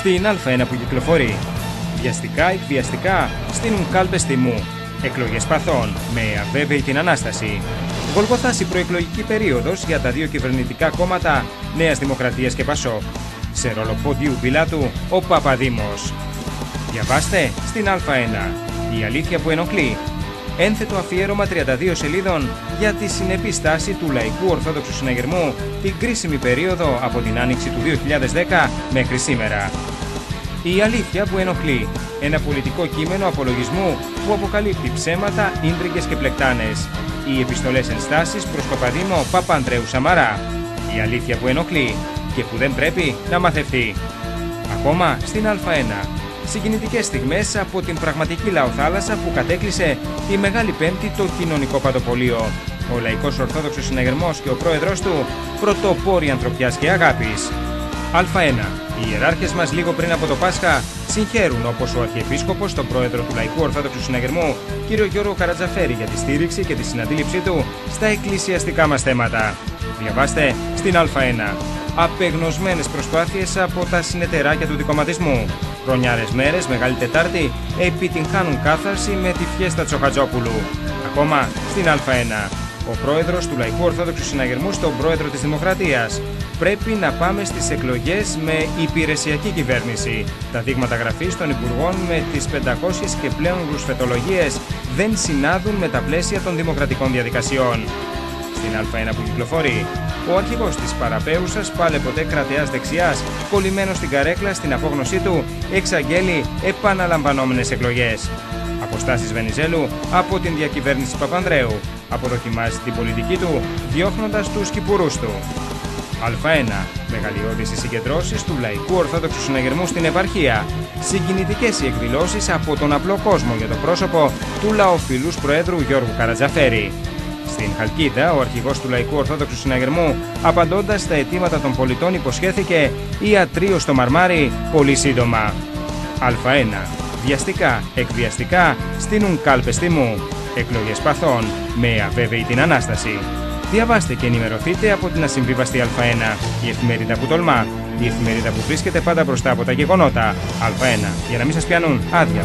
Στην Α1 που κυκλοφορεί. Βιαστικά, εκβιαστικά στείνουν κάλπες τιμού. Εκλογές παθών, με αβέβαιη την Ανάσταση. Γολγοθάς η προεκλογική περίοδος για τα δύο κυβερνητικά κόμματα Νέας Δημοκρατίας και Πασόκ. Σε ρόλο Πόντιου Πιλάτου ο Παπαδήμος. Διαβάστε στην Α1. Η αλήθεια που ενοχλεί. Ένθετο αφιέρωμα 32 σελίδων για τη συνεπή στάση του Λαϊκού Ορθόδοξου Συναγερμού την κρίσιμη περίοδο από την άνοιξη του 2010 μέχρι σήμερα. Η αλήθεια που ενοχλεί. Ένα πολιτικό κείμενο απολογισμού που αποκαλύπτει ψέματα, ίντριγκες και πλεκτάνες. Οι επιστολές ενστάσεις προς Παπαδήμο Παπανδρέου Σαμαρά. Η αλήθεια που ενοχλεί και που δεν πρέπει να μαθευτεί. Ακόμα στην Α1. Συγκινητικές στιγμές από την πραγματική λαοθάλασσα που κατέκλυσε τη Μεγάλη Πέμπτη το κοινωνικό πατοπολείο. Ο Λαϊκός Ορθόδοξος Συναγερμός και ο πρόεδρος του, πρωτοπόροι ανθρωπιάς και αγάπης. Α1. Οι ιεράρχες μας λίγο πριν από το Πάσχα συγχαίρουν όπως ο Αρχιεπίσκοπος τον πρόεδρο του Λαϊκού Ορθόδοξου Συναγερμού, κύριο Γιώργο Καρατζαφέρη, για τη στήριξη και τη συναντήληψή του στα εκκλησιαστικά μας θέματα. Διαβάστε στην Α1. Απεγνωσμένες προσπάθειες από τα συνεταιράκια του δικομματισμού. Χρονιάρες μέρες, Μεγάλη Τετάρτη, επιτυγχάνουν κάθαρση με τη φιέστα Τσοχατζόπουλου. Ακόμα στην Α1. Ο πρόεδρος του Λαϊκού Ορθόδοξου Συναγερμού στον πρόεδρο της Δημοκρατίας. Πρέπει να πάμε στις εκλογές με υπηρεσιακή κυβέρνηση. Τα δείγματα γραφής των υπουργών με τις 500 και πλέον ρουσφετολογίες δεν συνάδουν με τα πλαίσια των δημοκρατικών διαδικασιών. Στην Α1 που κυκλοφορεί. Ο αρχηγός της παραπέουσας, πάλε ποτέ κρατεάς δεξιάς, κολλημένος στην καρέκλα στην απόγνωσή του, εξαγγέλει επαναλαμβανόμενες εκλογές. Αποστάσεις Βενιζέλου από την διακυβέρνηση Παπανδρέου. Αποδοκιμάζει την πολιτική του, διώχνοντας τους κυπουρούς του. Α1. Μεγαλειώδεις οι συγκεντρώσεις του Λαϊκού Ορθόδοξου Συναγερμού στην επαρχία. Συγκινητικές οι εκδηλώσεις από τον απλό κόσμο για το πρόσωπο του λαοφιλούς Προέδρου Γιώργου Καρατζαφέρη. Στην Χαλκίδα, ο αρχηγός του Λαϊκού Ορθόδοξου Συναγερμού, απαντώντας στα αιτήματα των πολιτών, υποσχέθηκε ιατρείο στο Μαρμάρι πολύ σύντομα. Α1. Βιαστικά, εκβιαστικά στείνουν κάλπες τιμού. Εκλογές παθών, με αβέβαιη την Ανάσταση. Διαβάστε και ενημερωθείτε από την ασυμβίβαστη Α1, η εφημερίδα που τολμά, η εφημερίδα που βρίσκεται πάντα μπροστά από τα γεγονότα. Α1, για να μην σας πιάνουν άδεια.